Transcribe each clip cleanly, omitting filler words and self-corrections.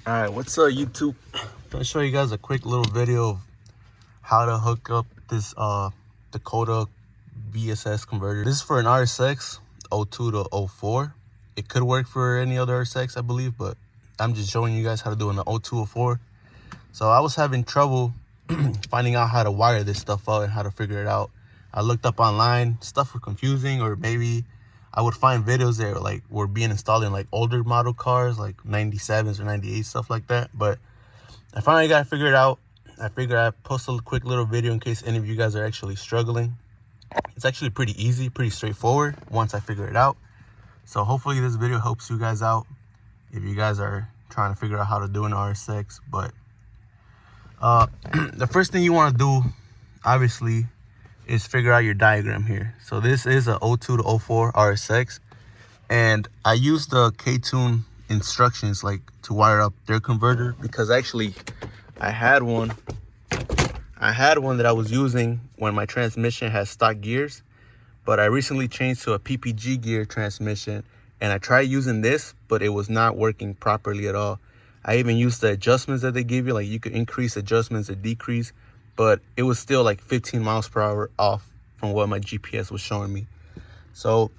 Alright, what's up YouTube? I'm gonna show you guys a quick little video of how to hook up this Dakota VSS converter. This is for an RSX 02 to 04. It could work for any other RSX, I believe, but I'm just showing you guys how to do it in the 02 04. So I was having trouble finding out how to wire this stuff out and how to figure it out. I looked up online, stuff was confusing, or maybe I would find videos that were being installed in like older model cars, like 97s or 98, stuff like that. But I finally got it figured out. I figured I'd post a quick little video in case any of you guys are actually struggling. It's actually pretty easy, pretty straightforward once I figure it out. So hopefully this video helps you guys out if you guys are trying to figure out how to do an RSX. But the first thing you want to do, obviously, is figure out your diagram here. So this is a 02 to 04 RSX, and I used the Ktuned instructions to wire up their converter, because actually I had one that I was using when my transmission had stock gears, but I recently changed to a PPG gear transmission, and I tried using this, but it was not working properly at all. I even used the adjustments that they give you, like you could increase adjustments or decrease, but it was still like 15 miles per hour off from what my GPS was showing me. So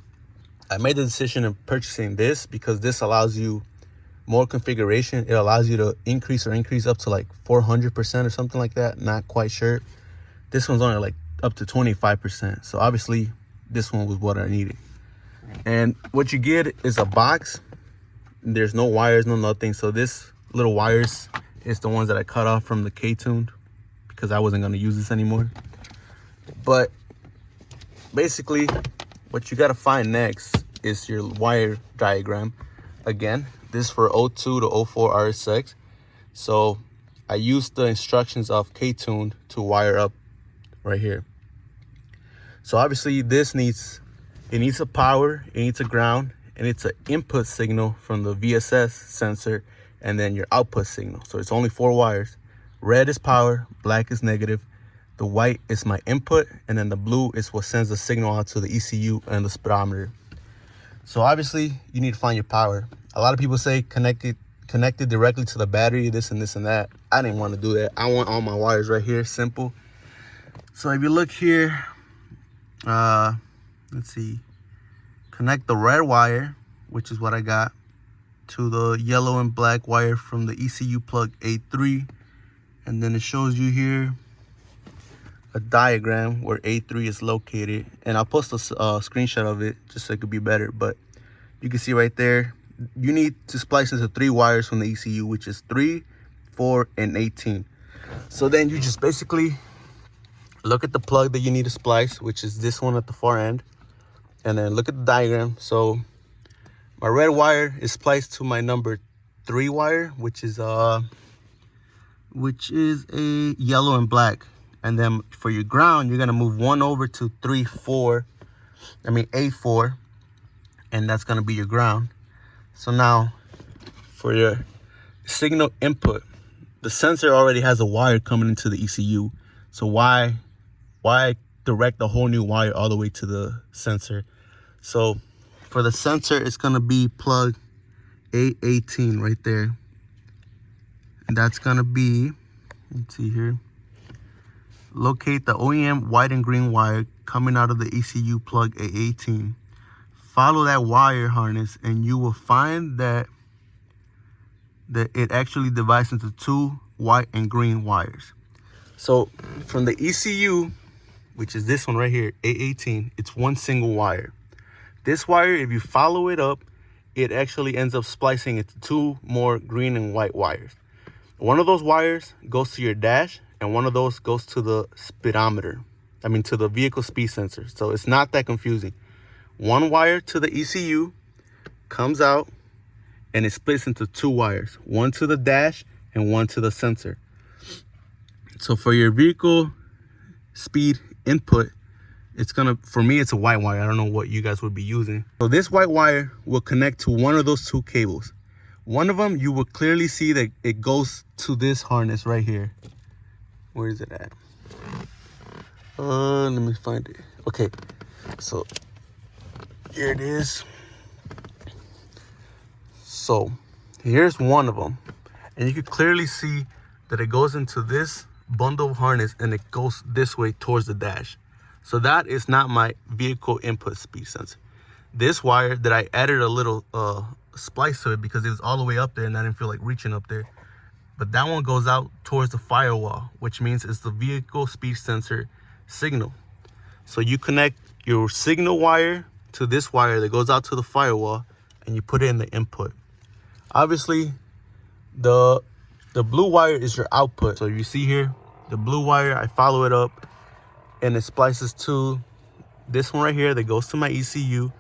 I made the decision of purchasing this because this allows you more configuration. It allows you to increase up to like 400% or something like that. Not quite sure. This one's only like up to 25%. So obviously this one was what I needed. And what you get is a box. There's no wires, no nothing. So this little wires is the ones that I cut off from the Ktuned, because I wasn't going to use this anymore. But basically what you got to find next is your wire diagram. Again, this is for 02 to 04 RSX. So I used the instructions of Ktuned to wire up right here. So obviously this needs a power, it needs a ground, and it's an input signal from the VSS sensor, and then your output signal. So it's only 4 wires. Red is power, black is negative, the white is my input, and then the blue is what sends the signal out to the ECU and the speedometer. So obviously you need to find your power. A lot of people say connected directly to the battery, this and this and that. I didn't want to do that. I want all my wires right here, simple. So if you look here, let's see, connect the red wire, which is what I got, to the yellow and black wire from the ECU plug A3. And then it shows you here a diagram where A3 is located. And I'll post a screenshot of it just so it could be better. But you can see right there, you need to splice into 3 wires from the ECU, which is 3, 4, and 18. So then you just basically look at the plug that you need to splice, which is this one at the far end. And then look at the diagram. So my red wire is spliced to my number 3 wire, which is a yellow and black. And then for your ground, you're gonna move 1 over to A4, and that's gonna be your ground. So now for your signal input, the sensor already has a wire coming into the ECU. So why direct the whole new wire all the way to the sensor? So for the sensor, it's gonna be plug A18 right there. And that's gonna be, let's see here, locate the OEM white and green wire coming out of the ECU plug A18. Follow that wire harness and you will find that it actually divides into 2 white and green wires. So from the ECU, which is this one right here, A18, it's 1 single wire. This wire, if you follow it up, it actually ends up splicing into 2 more green and white wires. One of those wires goes to your dash, and one of those goes to the speedometer. To the vehicle speed sensor. So it's not that confusing. 1 wire to the ECU comes out, and it splits into 2 wires. 1 to the dash, and 1 to the sensor. So for your vehicle speed input, for me, it's a white wire. I don't know what you guys would be using. So this white wire will connect to one of those 2 cables. One of them, you will clearly see that it goes to this harness right here. Where is it at? Let me find it. Okay, so here it is. So here's one of them. And you can clearly see that it goes into this bundle of harness and it goes this way towards the dash. So that is not my vehicle input speed sensor. This wire that I added a little splice to it because it was all the way up there and I didn't feel like reaching up there. But that one goes out towards the firewall, which means it's the vehicle speed sensor signal. So you connect your signal wire to this wire that goes out to the firewall and you put it in the input. Obviously, the blue wire is your output. So you see here, the blue wire, I follow it up and it splices to this one right here that goes to my ECU,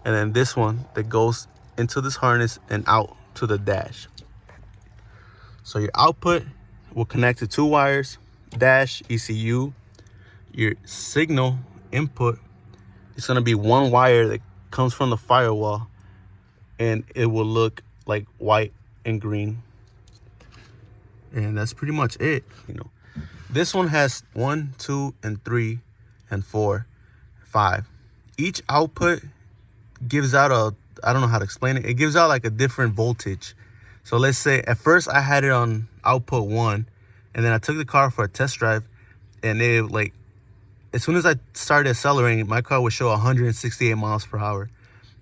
and then this one that goes into this harness and out to the dash. So your output will connect to 2 wires, dash, ECU. Your signal input is going to be 1 wire that comes from the firewall, and it will look like white and green. And that's pretty much it. This one has 1, 2, and 3, and 4, 5. Each output gives out I don't know how to explain it. It gives out like a different voltage. So let's say at first I had it on output 1, and then I took the car for a test drive, and it like, as soon as I started accelerating, my car would show 168 miles per hour.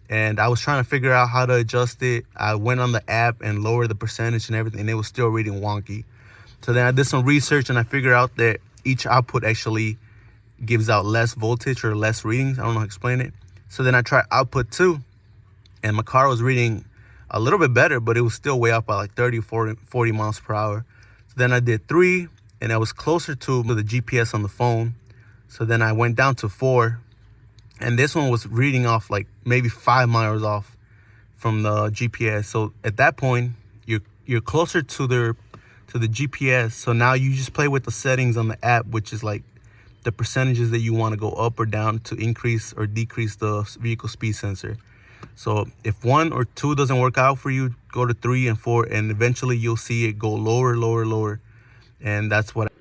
And I was trying to figure out how to adjust it. I went on the app and lowered the percentage and everything, and it was still reading wonky. So then I did some research and I figured out that each output actually gives out less voltage or less readings. I don't know how to explain it. So then I tried output 2, and my car was reading a little bit better, but it was still way up by like 30, 40 miles per hour. So then I did 3, and I was closer to the GPS on the phone. So then I went down to 4, and this one was reading off like maybe 5 miles off from the GPS. So at that point, you're closer to the GPS. So now you just play with the settings on the app, which is like the percentages that you want to go up or down to increase or decrease the vehicle speed sensor. So if 1 or 2 doesn't work out for you, go to 3 and 4, and eventually you'll see it go lower, lower, lower. And that's what.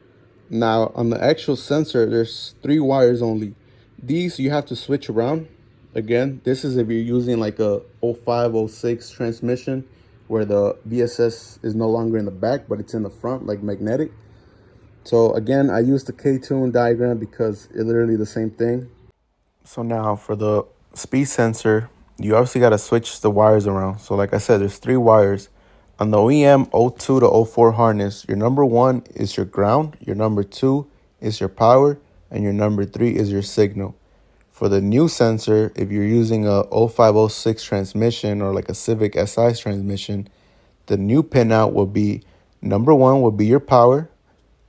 Now on the actual sensor, there's 3 wires only. These you have to switch around. Again, this is if you're using like a 05, 06 transmission where the VSS is no longer in the back, but it's in the front, like magnetic. So again, I used the Ktuned diagram because it's literally the same thing. So now for the speed sensor, you obviously got to switch the wires around. So like I said, there's 3 wires. On the OEM 02 to 04 harness, your number 1 is your ground, your number 2 is your power, and your number 3 is your signal. For the new sensor, if you're using a 05, 06 transmission or like a Civic SI transmission, the new pinout will be number 1 will be your power,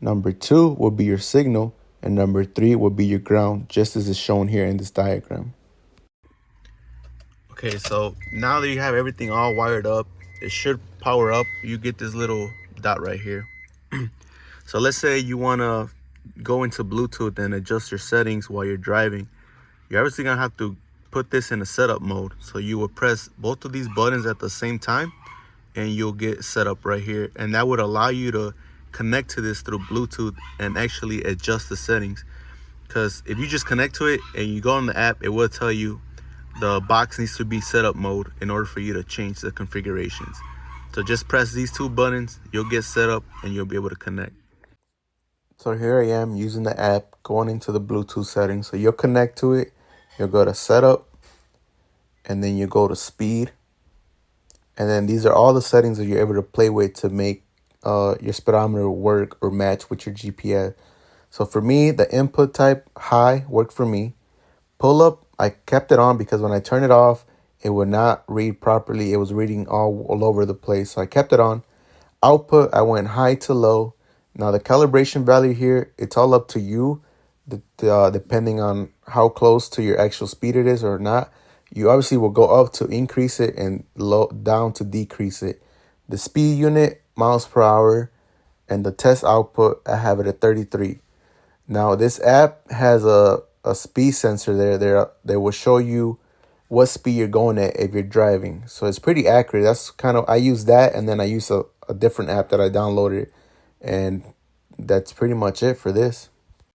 number 2 will be your signal, and number 3 will be your ground, just as is shown here in this diagram. Okay, so now that you have everything all wired up, it should power up. You get this little dot right here. So let's say you want to go into Bluetooth and adjust your settings while you're driving. You're obviously going to have to put this in a setup mode. So you will press both of these buttons at the same time, and you'll get set up right here. And that would allow you to connect to this through Bluetooth and actually adjust the settings. Because if you just connect to it and you go on the app, it will tell you the box needs to be setup mode in order for you to change the configurations. So just press these 2 buttons, you'll get set up, and you'll be able to connect. So here I am using the app, going into the Bluetooth settings. So you'll connect to it, you'll go to setup, and then you go to speed. And then these are all the settings that you're able to play with to make your speedometer work or match with your GPS. So for me, the input type high worked for me. Pull up, I kept it on because when I turned it off, it would not read properly. It was reading all over the place. So I kept it on. Output, I went high to low. Now the calibration value here, it's all up to you, depending on how close to your actual speed it is or not. You obviously will go up to increase it and low down to decrease it. The speed unit, miles per hour, and the test output, I have it at 33. Now this app has a speed sensor there. They will show you what speed you're going at if you're driving. So it's pretty accurate. That's kind of, I use that, and then I use a different app that I downloaded. And that's pretty much it for this.